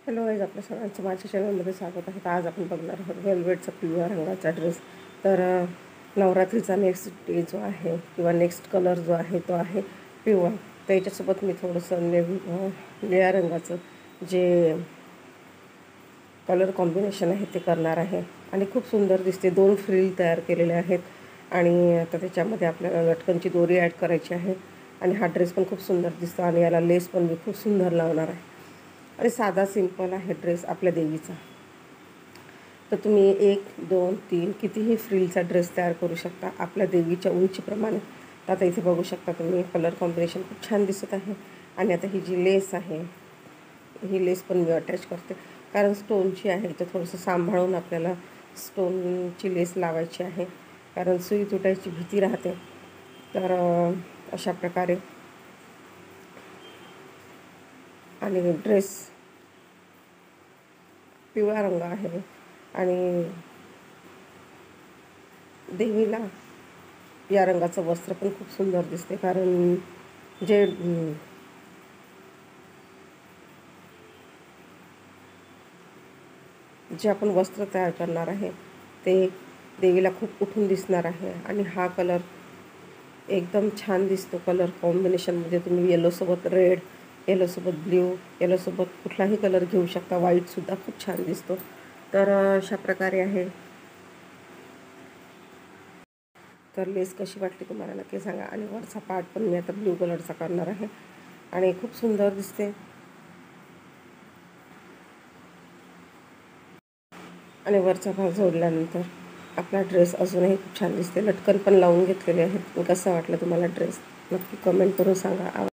Hello guys, आपल्या सगळ्यांचं माझ्या चॅनलमध्ये स्वागत आहे. तर आज आपण बघणार आहोत वेल्वेटचा पिवळ्या रंगाचा ड्रेस. तर नवरात्रीचा नेक्स्ट डे जो आहे किंवा नेक्स्ट कलर जो आहे तो आहे पिवळा. तर याच्यासोबत मी थोडंसं निळ्या रंगाचं जे कलर कॉम्बिनेशन आहे ते करणार आहे आणि खूप सुंदर दिसते. 2 फ्रिल तयार केलेले आहेत आणि आता त्याच्यामध्ये आपल्याला लटकनची दोरी ॲड करायची आहे आणि हा ड्रेस पण खूप सुंदर दिसतो आणि याला लेस पण मी खूप सुंदर लावणार आहे. आणि साधा सिंपल आहे ड्रेस आपल्या देवीचा. तर तुम्ही 1, 2, 3 कितीही फ्रिलचा ड्रेस तयार करू शकता आपल्या देवीच्या उंचीप्रमाणे. तर आता इथे बघू शकता तुम्ही कलर कॉम्बिनेशन खूप छान दिसत आहे. आणि आता ही जी लेस आहे ही लेस पण मी अटॅच करते, कारण स्टोनची आहे तर थोडंसं सांभाळून आपल्याला स्टोनची लेस लावायची आहे, कारण सुई तुटायची भीती राहते. तर अशा प्रकारे आणि ड्रेस पिवळा रंग आहे आणि देवीला या रंगाचं वस्त्र पण खूप सुंदर दिसते, कारण जे आपण वस्त्र तयार करणार आहे ते देवीला खूप उठून दिसणार आहे. आणि हा कलर एकदम छान दिसतो. कलर कॉम्बिनेशनमध्ये तुम्ही येलोसोबत रेड, येलोसोबत ब्ल्यू, येलोसोबत कुठलाही कलर घेऊ शकता. व्हाईटसुद्धा खूप छान दिसतो. तर अशा प्रकारे आहे. तर लेस कशी वाटली तुम्हाला नक्की सांगा. आणि वरचा पार्ट पण मी आता ब्ल्यू कलरचा करणार आहे आणि खूप सुंदर दिसते. आणि वरचा भाग जोडल्यानंतर आपला ड्रेस अजूनही खूप छान दिसते. लटकन पण लावून घेतलेले आहेत. कसा वाटला तुम्हाला ड्रेस नक्की कमेंट करून सांगा.